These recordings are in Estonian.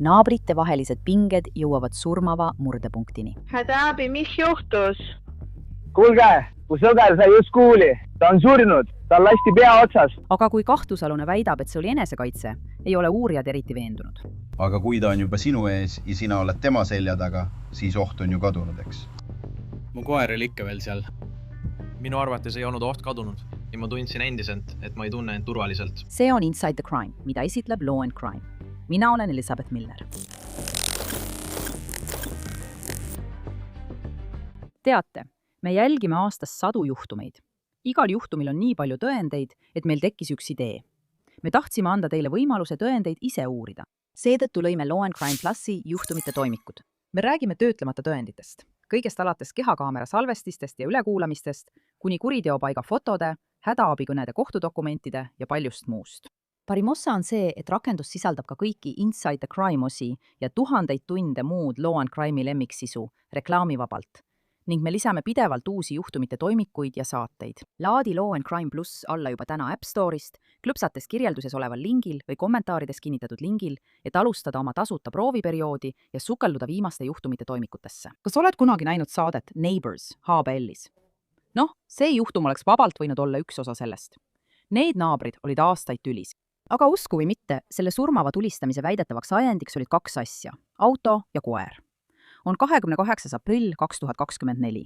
Naabritevahelised pinged jõuavad surmava murdepunktini. Hädaabi, mis juhtus? Kuulge, kui sõber sai just kuuli. Ta on surnud, tal lasti pea otsas. Aga kui kahtlusalune väidab, et see oli enesekaitse, ei ole uurijad eriti veendunud. Aga kui ta on juba sinu ees ja sina oled tema selja taga, siis oht on ju kadunud, eks? Mu koer oli ikka veel seal. Minu arvates ei olnud oht kadunud ja ma tundsin endiselt, et ma ei tunne end turvaliselt. See on Inside the Crime, mida esitleb Law and Crime. Mina olen Elizabeth Miller. Teate, me jälgime aastas 100 juhtumeid. Igal juhtumil on nii palju tõendeid, et meil tekkis üks idee. Me tahtsime anda teile võimaluse tõendeid ise uurida. Seetõttu lõime Law and Crime Plusi juhtumite toimikud. Me räägime töötlemata tõenditest, kõigest alates kehakaamera salvestistest ja ülekuulamistest, kuni kuriteopaiga fotode, hädaabikõnede kohtudokumentide ja paljust muust. Parim osa on see, et rakendus sisaldab ka kõiki Inside the Crime osi ja tuhandeid tunde muud Law and Crime'i lemmiksisu reklaamivabalt. Ning me lisame pidevalt uusi juhtumite toimikuid ja saateid. Laadi Law and Crime Plus alla juba täna App Store'ist, klõpsates kirjelduses oleval lingil või kommentaarides kinnitatud lingil, et alustada oma tasuta prooviperioodi ja sukelduda viimaste juhtumite toimikutesse. Kas oled kunagi näinud saadet Neighbors HBL-is? Noh, see juhtum oleks vabalt võinud olla üks osa sellest. Need naabrid olid aastaid tülis. Aga usku või mitte, selle surmava tulistamise väidetavaks ajendiks olid 2 asja, auto ja koer. On 28. aprill 2024.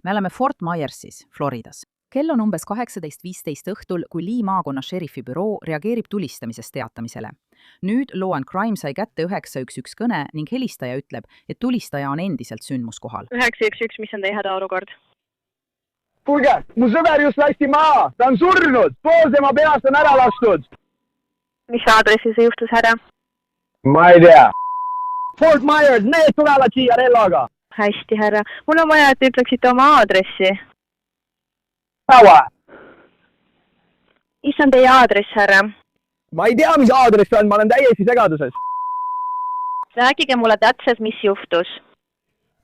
Me oleme Fort Myersis, Floridas. Kell on umbes 18:15 õhtul, kui Lee maakonna šerifi büroo reageerib tulistamisest teatamisele. Nüüd Law and Crime sai kätte 911 kõne ning helistaja ütleb, et tulistaja on endiselt sündmuskohal. 911, mis on teie hädaolukord? Kuulge, mu sõber just lasti maa. Ta on surnud. Pool tema peast on ära lastud. Mis aadressi see juhtus, härra? Ma ei tea. Fort Myers, need tulevad siia relvaga. Hästi, härra. Mul on vaja, et te ütleksite oma aadressi. Kaua? Mis on teie aadress, härra? Ma ei tea, mis aadress on. Ma olen täiesti segaduses. Rääkige mulle täpselt, mis juhtus.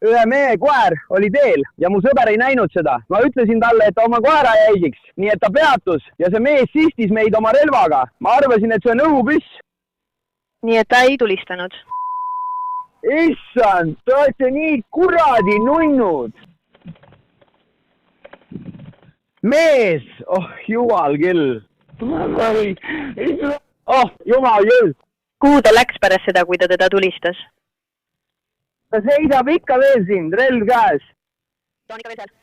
Ühe mehe koer oli teel ja mu sõber ei näinud seda. Ma ütlesin talle, et ta oma koera jälgiks, nii et ta peatus ja see mees sistis meid oma relvaga. Ma arvasin, et see on õhupüss. Nii et ta ei tulistanud. Issand, te olete nii kuradi nunnud. Mees, oh jumal küll. Oh jumal küll. Kuhu ta läks pärast seda, kui ta teda tulistas? Ta seisab ikka veel siin, relv käes. Ta on ikka veel seal.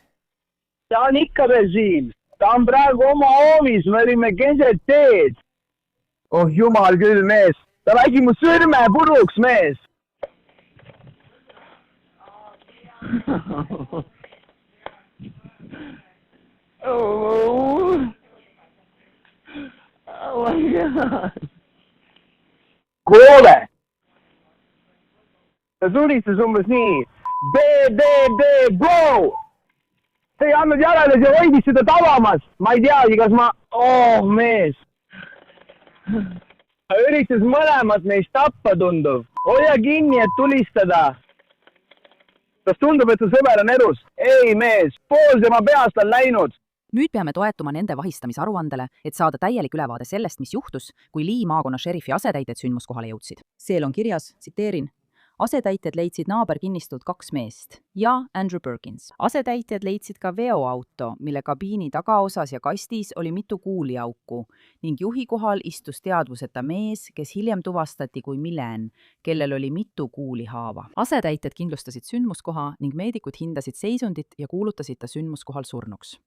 Ta on ikka veel siin. Ta on praegu oma hoovis, me olime keset teed. Oh jumal küll, mees. Ta lasi mu sõrme puruks, mees. Oh my God. Kuule! Ta tulistas umbes nii. Go! See ei andnud järele, see hoidis seda tabamas. Ma ei teagi, kas ma... Oh, mees. Ta üritas mõlemat neist tappa tundub. Hoia kinni, et tulistada. Kas tundub, et su sõber on elus? Ei, mees. Pool tema peast on läinud. Nüüd peame toetuma nende vahistamisaruandele, et saada täielik ülevaade sellest, mis juhtus, kui Lee maakonna šerifi asetäited sündmuskohale jõudsid. Seel on kirjas, tsiteerin, asetäited leidsid naaberkinnistult 2 meest ja Andrew Perkins. Asetäited leidsid ka veoauto, mille kabiini tagaosas ja kastis oli mitu kuuliauku ning juhi kohal istus teadvuseta mees, kes hiljem tuvastati kui Millen, kellel oli mitu kuulihaava. Asetäited kindlustasid sündmuskoha ning meedikud hindasid seisundit ja kuulutasid ta sündmuskohal surnuks.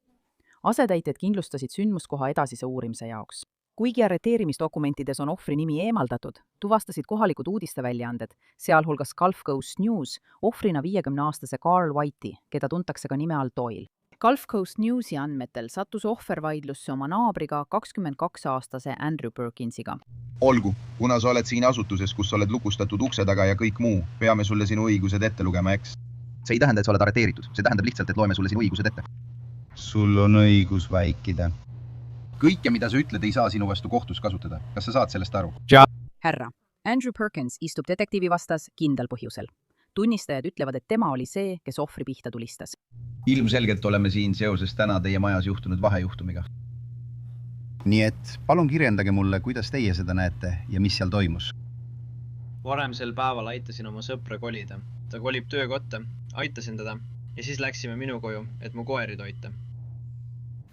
Asetäited kindlustasid sündmuskoha edasise uurimise jaoks. Kuigi arreteerimisdokumentides on ohvri nimi eemaldatud, tuvastasid kohalikud uudisteväljaanded, sealhulgas Gulf Coast News, ohvrina 50-aastase Carl White'i, keda tuntakse ka nime all Doyle. Gulf Coast Newsi andmetel sattus ohver vaidlusse oma naabriga 22-aastase Andrew Perkinsiga. Olgu, kuna sa oled siin asutuses, kus oled lukustatud ukse taga ja kõik muu, peame sulle sinu õigused ette lugema, eks? See ei tähenda, et sa oled arreteeritud. See tähendab lihtsalt, et loeme sulle sinu õigused ette. Sul on õigus vaikida. Kõike, mida sa ütled, ei saa sinu vastu kohtus kasutada. Kas sa saad sellest aru? Härra, Andrew Perkins istub detektiivi vastas kindel põhjusel. Tunnistajad ütlevad, et tema oli see, kes ohvri pihta tulistas. Ilmselgelt oleme siin seoses täna teie majas juhtunud vahejuhtumiga. Nii et palun kirjeldage mulle, kuidas teie seda näete ja mis seal toimus. varem sel päeval aitasin oma sõpra kolida. Ta kolib töökotta, aitasin teda ja siis läksime minu koju, et mu koeri toita.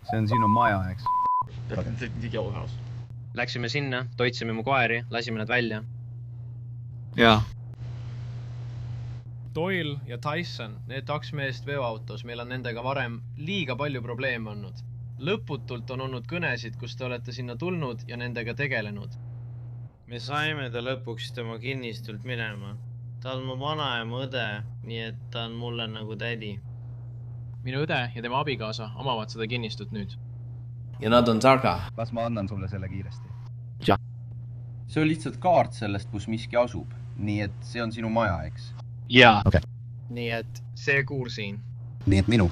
see on sinu maja, eks? Läksime sinna, toitsime mu koeri, lasime nad välja. jaa. Doyle ja Tyson, need 2 meest veoautos, meil on nendega varem liiga palju probleeme olnud. Lõputult on olnud kõnesid, kus te olete sinna tulnud ja nendega tegelenud. Me saime ta lõpuks tema kinnistult minema. Ta on mu vanaema õde, nii et ta on mulle nagu tädi. Minu õde ja tema abikaasa omavad seda kinnistut nüüd. Ja nad on targa. Las ma annan sulle selle kiiresti. Ja. See on lihtsalt kaart sellest, kus miski asub. Nii et see on sinu maja, eks? Jaa. Okay. Nii et see kuur siin. Nii et minu.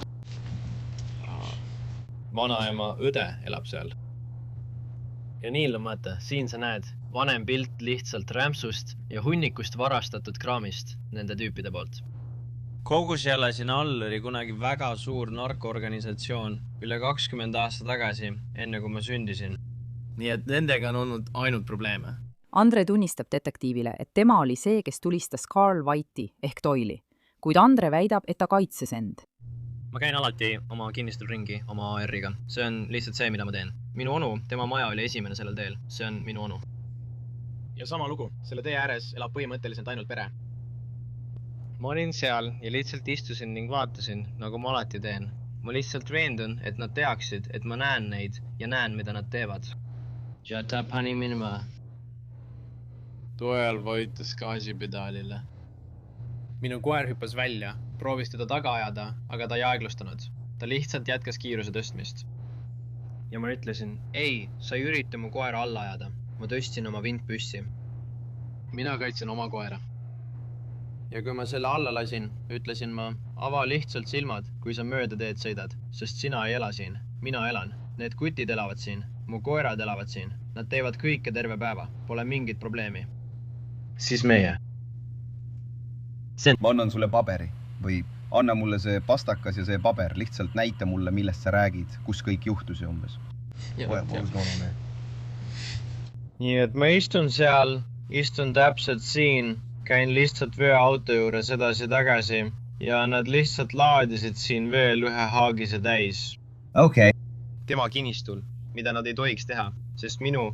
Vanaema õde elab seal. Ja nii lõmata, siin sa näed vanem pilt lihtsalt rämpsust ja hunnikust varastatud kraamist nende tüüpide poolt. Kogu selle sinna all oli kunagi väga suur narkoorganisatsioon üle 20 aasta tagasi, enne kui ma sündisin. Nii et nendega on olnud ainult probleeme. Andre tunnistab detektiivile, et tema oli see, kes tulistas Carl White'i ehk Doyle'i, kuid Andre väidab, et ta kaitses end. Ma käin alati oma kinnistul ringi oma AR-iga. See on lihtsalt see, mida ma teen. Minu onu, tema maja oli esimene sellel teel. See on minu onu. Ja sama lugu. Selle tee ääres elab põhimõtteliselt ainult pere. Ma olin seal ja lihtsalt istusin ning vaatasin, nagu ma alati teen. Ma lihtsalt veendun, et nad teaksid, et ma näen neid ja näen, mida nad teevad. Jata pani minema. Doyle vajutas gaasipedaalile. Minu koer hüppas välja, proovis teda taga ajada, aga ta ei aeglustanud. Ta lihtsalt jätkas kiiruse tõstmist. Ja ma ütlesin, ei, sa ei ürita mu koera alla ajada. Ma tõstsin oma vintpüssi. Mina kaitsen oma koera. Ja kui ma selle alla lasin, ütlesin ma, ava lihtsalt silmad, kui sa mööda teed sõidad, sest sina ei ela siin. Mina elan. Need kutid elavad siin. Mu koerad elavad siin. Nad teevad kõike terve päeva. Pole mingit probleemi. Siis meie. Ma annan sulle paberi või anna mulle see pastakas ja see paber. Lihtsalt näita mulle, millest sa räägid, kus kõik juhtus ja umbes. Nii et ma istun seal, istun täpselt siin, käin lihtsalt veoauto juures edasi tagasi ja nad lihtsalt laadisid siin veel ühe haagise täis. Okei. Tema kinnistul, mida nad ei tohiks teha, sest minu,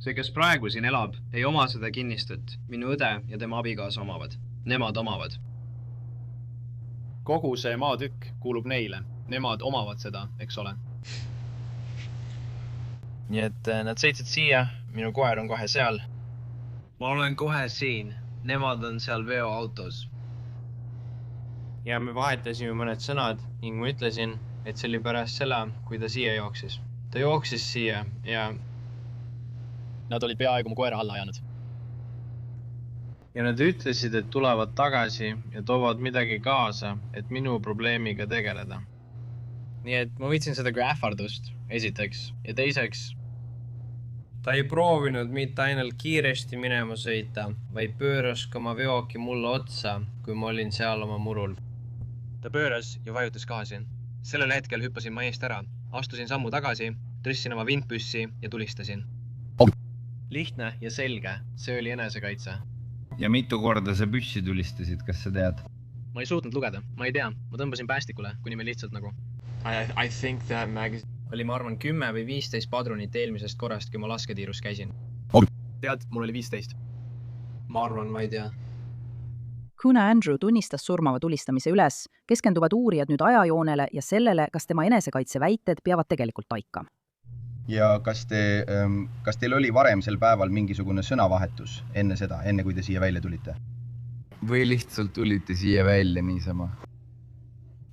see, kes praegu siin elab, ei oma seda kinnistut. Minu õde ja tema abikaasa omavad. Nemad omavad. Kogu see maatükk kuulub neile. Nemad omavad seda, eks ole. Nii et nad sõitsid siia, minu koer on kohe seal. Ma olen kohe siin. Nemad on seal veoautos. Ja me vahetasime mõned sõnad ning ma ütlesin, et see oli pärast selle, kui ta siia jooksis. Ta jooksis siia ja Nad olid peaaegu mu koera alla ajanud. ja nad ütlesid, et tulevad tagasi ja toovad midagi kaasa, et minu probleemiga tegeleda. Nii et ma võtsin seda kui ähvardust, esiteks. Ja teiseks, Ta ei proovinud mitte ainult kiiresti minema sõita, vaid pööras ka oma veoki mulle otsa, kui ma olin seal oma murul. ta pööras ja vajutas gaasi. Sellel hetkel hüppasin ma eest ära. Astusin sammu tagasi, tõstsin oma vintpüssi ja tulistasin. Lihtne ja selge. See oli enesekaitse. Ja mitu korda sa püssi tulistasid, kas sa tead? Ma ei suutnud lugeda. Ma ei tea. Ma tõmbasin päästikule, kuni me lihtsalt nagu... I think that Oli, ma arvan, 10 või 15 padrunit eelmisest korrast, kui ma lasketiirus käisin. Tead, mul oli 15. Ma arvan, ma ei tea. Kuna Andrew tunnistas surmava tulistamise üles, keskenduvad uurijad nüüd ajajoonele ja sellele, kas tema enesekaitse väited peavad tegelikult paika. Ja kas teil oli varem sel päeval mingisugune sõnavahetus enne seda, enne kui te siia välja tulite? Või lihtsalt tulite siia välja niisama?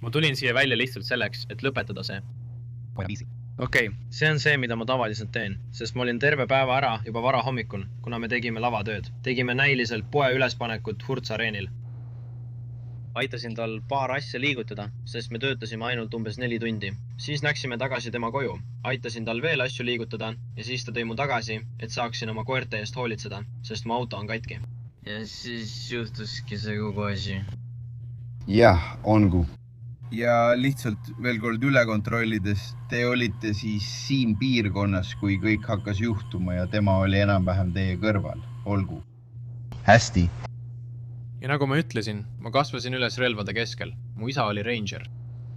Ma tulin siia välja lihtsalt selleks, et lõpetada see. Okei, see on see, mida ma tavaliselt teen, sest ma olin terve päeva ära juba vara hommikul, kuna me tegime lavatööd. Tegime näiliselt poe ülespanekut Hurts-areenil. Aitasin tal paar asja liigutada, sest me töötasime ainult umbes 4 tundi. Siis läksime tagasi tema koju. Aitasin tal veel asju liigutada ja siis ta tõi mu tagasi, et saaksin oma koerte eest hoolitseda, sest mu auto on katki. Ja siis juhtuski see kogu asi. Jah, ongu. Ja lihtsalt veel kord üle kontrollides, te olite siis siin piirkonnas, kui kõik hakkas juhtuma ja tema oli enam-vähem teie kõrval. olgu. Hästi. ja nagu ma ütlesin, ma kasvasin üles relvade keskel. Mu isa oli ranger.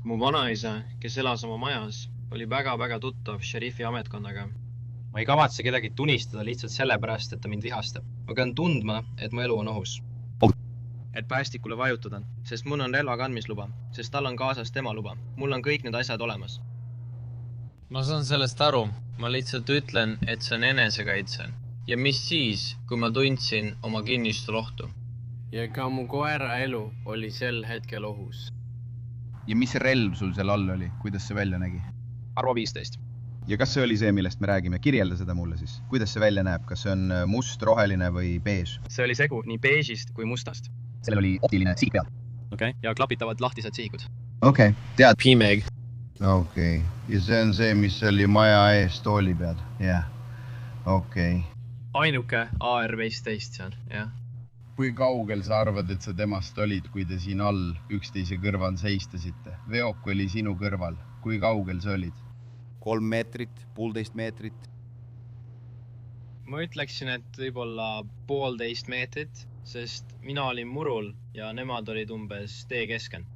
mu vanaisa, kes elas oma majas, oli väga-väga tuttav šerifi ametkonnaga. ma ei kavatse kedagi tunistada lihtsalt sellepärast, et ta mind vihastab. ma pean tundma, et mu elu on ohus. et päästikule vajutada, sest mul on relva kandmisluba, sest tal on kaasas tema luba. mul on kõik need asjad olemas. ma saan sellest aru. Ma lihtsalt ütlen, et see on enesekaitse. Ja mis siis, kui ma tundsin oma kinnistul ohtu? ja ka mu koera elu oli sel hetkel ohus. Ja mis relv sul seal all oli? Kuidas see välja nägi? Arvo 15. Ja kas see oli see, millest me räägime? Kirjelda seda mulle siis. Kuidas see välja näeb? Kas see on must, roheline või beež? See oli segu nii beežist kui mustast. Sellel oli optiline siik peal. Okei. Ja klapitavad lahtised siigud. Okei, tead. P-Meg. Okei. Ja see on see, mis oli maja ees tooli peal. Jah. Okei. Ainuke AR-15 seal, jah. Kui kaugel sa arvad, et sa temast olid, kui te siin all üksteise kõrval seistasite? Veok oli sinu kõrval. Kui kaugel sa olid? 3 meetrit, 1,5 meetrit. Ma ütleksin, et võib-olla 1,5 meetrit, sest mina olin murul ja nemad olid umbes tee kesken.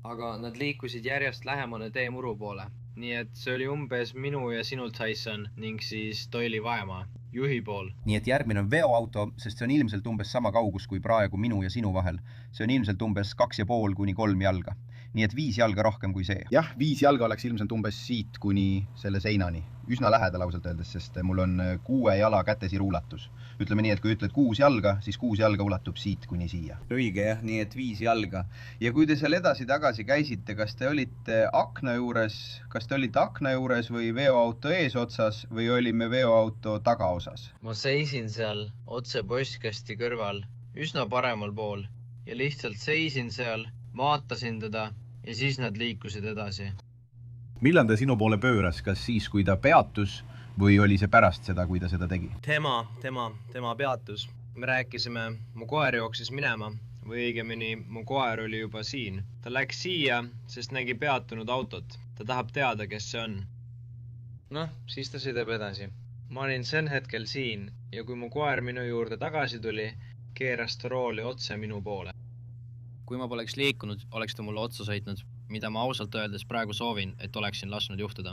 Aga nad liikusid järjest lähemale tee muru poole. Nii et see oli umbes minu ja sinu Tyson ning siis Doyle'i vaemaa, juhi pool. Nii et järgmine on veoauto, sest see on ilmselt umbes sama kaugus kui praegu minu ja sinu vahel. See on ilmselt umbes 2,5 kuni 3 jalga. Nii et 5 jalga rohkem kui see. Jah, 5 jalga oleks ilmselt umbes siit kuni selle seinani. Üsna lähedal ausalt öeldes, sest mul on 6 jala kätesi ruulatus. Ütleme nii, et kui ütled 6 jalga, siis 6 jalga ulatub siit kuni siia. Õige jah, nii et 5 jalga. Ja kui te seal edasi-tagasi käisite, kas te olite akna juures või veoauto eesotsas või olime veoauto tagaosas? Ma seisin seal otse postkasti kõrval, üsna paremal pool ja lihtsalt seisin seal, vaatasin teda ja siis nad liikusid edasi. Millal ta sinu poole pööras? Kas siis, kui ta peatus või oli see pärast seda, kui ta seda tegi? Tema peatus. Me rääkisime, mu koer jooksis minema või õigemini mu koer oli juba siin. Ta läks siia, sest nägi peatunud autot. Ta tahab teada, kes see on. Noh, siis ta sõidab edasi. Ma olin sen hetkel siin ja kui mu koer minu juurde tagasi tuli, keeras ta rooli otse minu poole. Kui ma poleks liikunud, oleks ta mulle otsa sõitnud, mida ma ausalt öeldes praegu soovin, et oleksin lasknud juhtuda.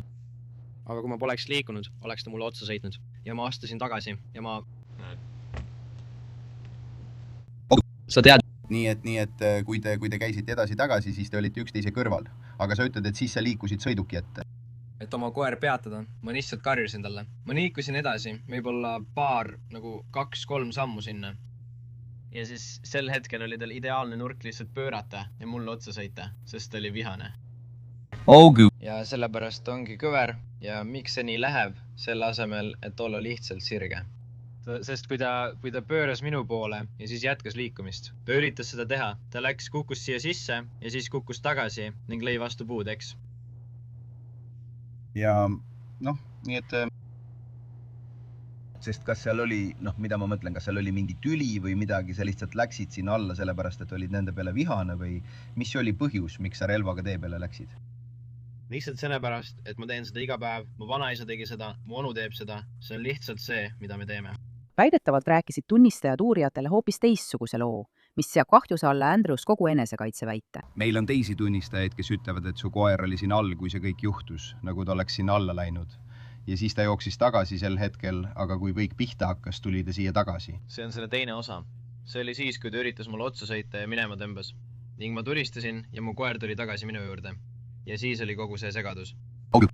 Aga kui ma poleks liikunud, oleks ta mulle otsa sõitnud ja ma astusin tagasi ja ma... Sa tead... Nii et kui te käisite edasi-tagasi, siis te olite üksteise kõrval. Aga sa ütled, et siis sa liikusid sõiduki ette. Et oma koer peatada, ma lihtsalt karjusin talle. Ma liikusin edasi, võib-olla 2-3 sammu sinna. Ja siis sel hetkel oli tal ideaalne nurk lihtsalt pöörata ja mulle otsa sõita, sest ta oli vihane. Ja sellepärast ongi kõver ja miks see nii läheb, selle asemel, et olla lihtsalt sirge. Sest kui ta pööras minu poole ja siis jätkas liikumist, ta üritas seda teha, ta kukkus siia sisse ja siis kukkus tagasi ning lõi vastu puud, eks? Ja nii et... Sest kas seal oli, mida ma mõtlen, kas seal oli mingi tüli või midagi, sa lihtsalt läksid sinna alla sellepärast, et olid nende peale vihane või mis oli põhjus, miks sa relvaga tee peale läksid? Lihtsalt sellepärast, et ma teen seda iga päev, mu vanaisa tegi seda, mu onu teeb seda, see on lihtsalt see, mida me teeme. Väidetavalt rääkisid tunnistajad uurijatele hoopis teistsuguse loo, mis seab kahtluse alla Andrews kogu enesekaitse väite. Meil on teisi tunnistajaid, kes ütlevad, et su koer oli siin all, kui see kõik juhtus, nagu ta oleks sinna alla läinud. Ja siis ta jooksis tagasi sel hetkel, aga kui kõik pihta hakkas, tuli ta siia tagasi. See on selle teine osa. See oli siis, kui ta üritas mulle otsa sõita ja minema tõmbas. Ning ma tulistasin ja mu koer tuli tagasi minu juurde. Ja siis oli kogu see segadus.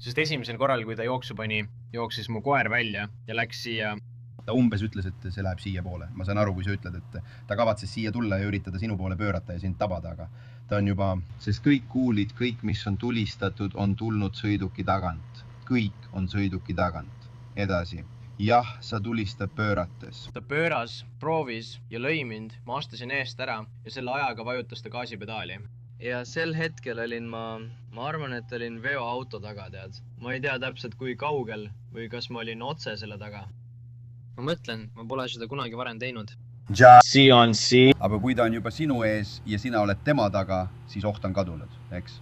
Sest esimesel korral, kui ta jooksu pani, jooksis mu koer välja ja läks siia. Ta umbes ütles, et see läheb siia poole. Ma saan aru, kui sa ütled, et ta kavatses siia tulla ja üritada sinu poole pöörata ja sind tabada, aga ta on juba... Sest kõik kuulid, kõik, mis on tulistatud, on tulnud sõiduki tagant. Kõik on sõiduki tagant. Edasi. Jah, sa tulistad pöörates. Ta pööras, proovis ja lõi mind. Ma astusin eest ära ja selle ajaga vajutas ta gaasipedaali. Ja sel hetkel olin ma arvan, et olin veoauto taga, tead. Ma ei tea täpselt, kui kaugel või kas ma olin otse selle taga. Ma mõtlen, ma pole seda kunagi varem teinud. Aga kui ta on juba sinu ees ja sina oled tema taga, siis oht on kadunud, eks?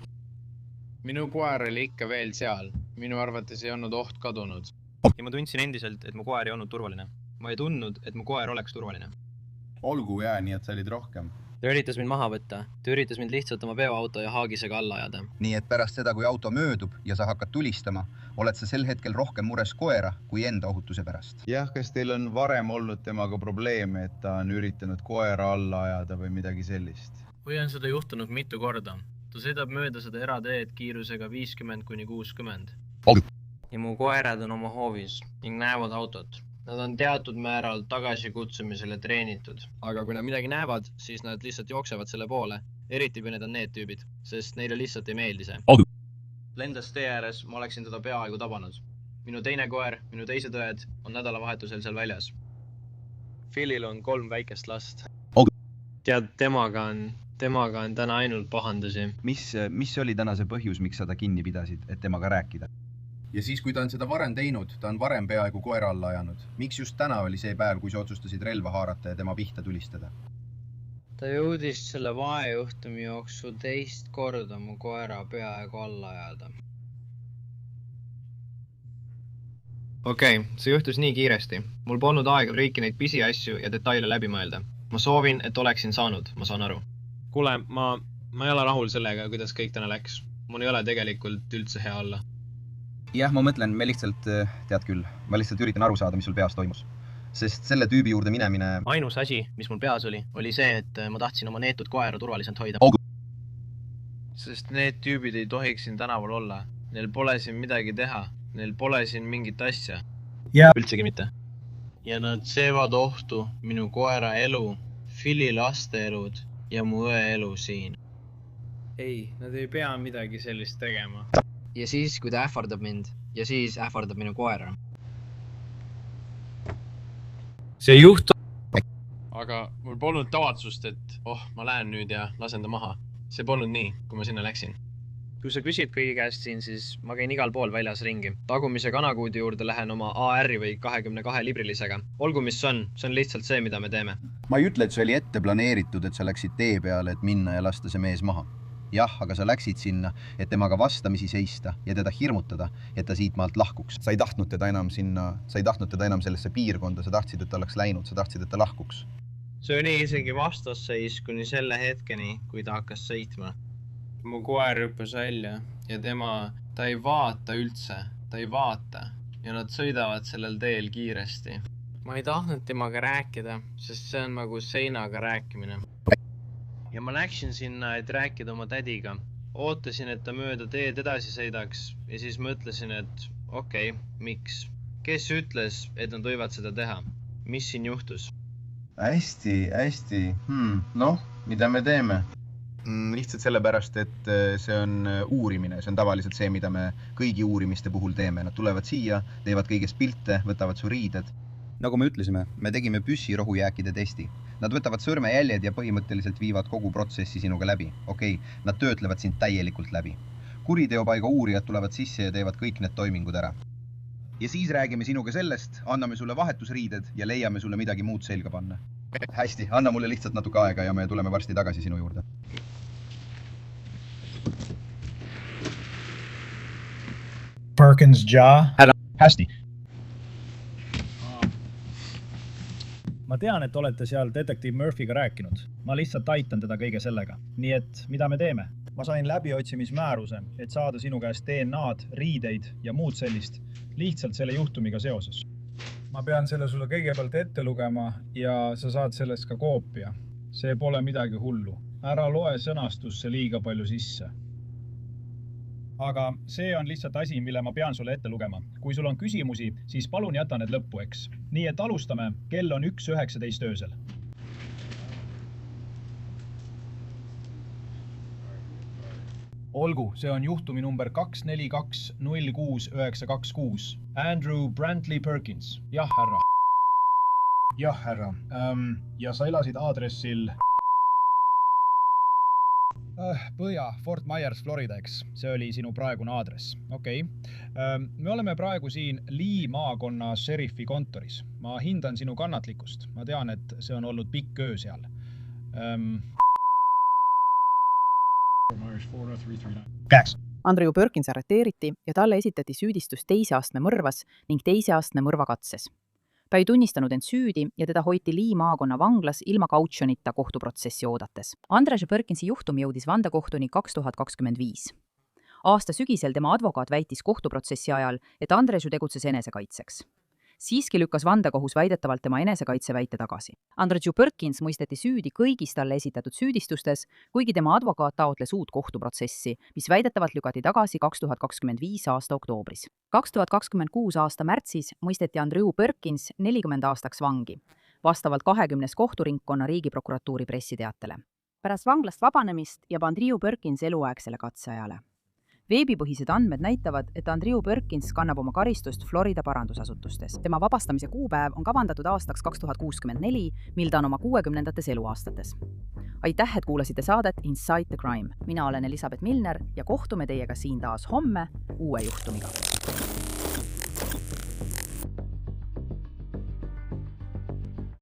Minu koer oli ikka veel seal. Minu arvates ei olnud oht kadunud. Ja ma tundsin endiselt, et mu koer ei olnud turvaline. ma ei tundnud, et mu koer oleks turvaline. olgu jää, nii et sa olid rohkem. Ta üritas mind maha võtta. Ta üritas mind lihtsalt oma veoauto ja haagisega alla ajada. Nii et pärast seda, kui auto möödub ja sa hakkad tulistama, oled sa sel hetkel rohkem mures koera kui enda ohutuse pärast. jah, kas teil on varem olnud temaga probleeme, et ta on üritanud koera alla ajada või midagi sellist? Või on seda juhtunud mitu korda. Ta sõidab mööda seda erateed kiirusega 50–60. Ja mu koerad on oma hoovis ning näevad autot. Nad on teatud määral tagasikutsumisele treenitud. Aga kui nad midagi näevad, siis nad lihtsalt jooksevad selle poole. Eriti kui need on need tüübid, sest neile lihtsalt ei meeldi see. Lendas tee ääres, ma oleksin teda peaaegu tabanud. Minu teine koer, minu teised õed on nädalavahetusel seal väljas. Philil on 3 väikest last. Tead, temaga on täna ainult pahandusi. Mis oli täna see põhjus, miks sa ta kinni pidasid, et temaga rääkida? Ja siis, kui ta on seda varem teinud, ta on varem peaaegu koera alla ajanud. Miks just täna oli see päev, kui sa otsustasid relva haarata ja tema pihta tulistada? Ta jõudis selle vahejuhtumi jooksul 2 korda mu koera peaaegu alla ajada. Okei, see juhtus nii kiiresti. Mul polnud aega kõiki neid pisiasju ja detaile läbi mõelda. Ma soovin, et oleksin saanud, ma saan aru. Kuule, ma ei ole rahul sellega, kuidas kõik täna läks. Mul ei ole tegelikult üldse hea olla. Jah, ma mõtlen, me lihtsalt, tead küll, ma lihtsalt üritan aru saada, mis sul peas toimus. Sest selle tüübi juurde minemine... Ainus asi, mis mul peas oli see, et ma tahtsin oma neetud koera turvaliselt hoida. Sest need tüübid ei tohiks siin tänaval olla. Neil pole siin midagi teha. Neil pole siin mingit asja. Üldsegi mitte. Ja nad seevad ohtu minu koera elu, Phili laste elud ja mu õe elu siin. Ei, nad ei pea midagi sellist tegema. Ja siis, kui ta ähvardab mind, ja siis ähvardab minu koera. See juhtu... Aga mul polnud tavatsust, et ma lähen nüüd ja lasen ta maha. See polnud nii, kui ma sinna läksin. Kui sa küsid kõigi käest siin, siis ma käin igal pool väljas ringi. Tagumise kanakuudi juurde lähen oma AR või 22 librilisega. Olgu mis on lihtsalt see, mida me teeme. Ma ei ütle, et see oli ette planeeritud, et sa läksid tee peale, et minna ja lasta see mees maha. Jah, aga sa läksid sinna, et temaga vastamisi seista ja teda hirmutada, et ta siit maalt lahkuks. Sa ei tahtnud teda enam sellesse piirkonda, sa tahtsid, et ta oleks läinud, sa tahtsid, et ta lahkuks. See oli isegi vastasseis kuni selle hetkeni, kui ta hakkas sõitma. Mu koer hüppas välja ja ta ei vaata üldse, ta ei vaata ja nad sõidavad sellel teel kiiresti. Ma ei tahtnud temaga rääkida, sest see on nagu seinaga rääkimine. Ja ma läksin sinna, et rääkida oma tädiga. Ootasin, et ta mööda teed edasi sõidaks ja siis mõtlesin, et okei, miks? Kes ütles, et nad võivad seda teha? Mis siin juhtus? Hästi. Noh, mida me teeme? Lihtsalt sellepärast, et see on uurimine. See on tavaliselt see, mida me kõigi uurimiste puhul teeme. Nad tulevad siia, teevad kõigest pilte, võtavad su riided. Nagu me ütlesime, me tegime püssirohujääkide testi. Nad võtavad sõrmejäljed ja põhimõtteliselt viivad kogu protsessi sinuga läbi. Okei, nad töötlevad sind täielikult läbi. Kuriteopaiga uurijad tulevad sisse ja teevad kõik need toimingud ära. Ja siis räägime sinuga sellest, anname sulle vahetusriided ja leiame sulle midagi muud selga panna. Hästi, anna mulle lihtsalt natuke aega ja me tuleme varsti tagasi sinu juurde. Perkins jaw. Hästi. Ma tean, et olete seal detektiiv Murphyga rääkinud. Ma lihtsalt aitan teda kõige sellega. Nii et, mida me teeme? Ma sain läbiotsimismääruse, et saada sinu käest DNA-d, riideid ja muud sellist lihtsalt selle juhtumiga seoses. Ma pean selle sulle kõigepealt ette lugema ja sa saad sellest ka koopia. See pole midagi hullu. Ära loe sõnastusse liiga palju sisse. Aga see on lihtsalt asi, mille ma pean sulle ette lugema. Kui sul on küsimusi, siis palun jäta need lõppu, eks. Nii et alustame, kell on 1:19 öösel. Olgu, see on juhtumi number 242-06926. Andrew Brantley Perkins. Jah, härra. Jah, härra. Ja sa elasid aadressil... Põhja, Fort Myers, Florida, eks. See oli sinu praegune aadress. Okei. Me oleme praegu siin Lee maakonna šerifi kontoris. Ma hindan sinu kannatlikkust. Ma tean, et see on olnud pikk öö seal. Andrew Perkins arreteeriti ja talle esitati süüdistus 2. astme mõrvas ning 2. astme mõrvakatses. ta ei tunnistanud end süüdi ja teda hoiti Lee maakonna vanglas ilma kautšonita kohtuprotsessi oodates. Andrew Perkinsi juhtum jõudis vandekohtuni 2025. Aasta sügisel tema advokaat väitis kohtuprotsessi ajal, et Andrew tegutses enesekaitseks. Siiski lükkas vandekohus väidetavalt tema enesekaitseväite tagasi. Andrew Perkins mõisteti süüdi kõigis talle esitatud süüdistustes, kuigi tema advokaat taotles uut kohtuprotsessi, mis väidetavalt lükati tagasi 2025 aasta oktoobris. 2026 aasta märtsis mõisteti Andrew Perkins 40 aastaks vangi, vastavalt 20 kohturingkonna riigiprokuratuuri pressiteatele. Pärast vanglast vabanemist jääb Andrew Perkins eluaegsele katseajale. Veebipõhised andmed näitavad, et Andrew Perkins kannab oma karistust Florida parandusasutustes. Tema vabastamise kuupäev on kavandatud aastaks 2064, mil ta on oma 60. eluaastates. Aitäh, et kuulasite saadet Inside the Crime. Mina olen Elisabeth Milner ja kohtume teiega siin taas homme uue juhtumiga.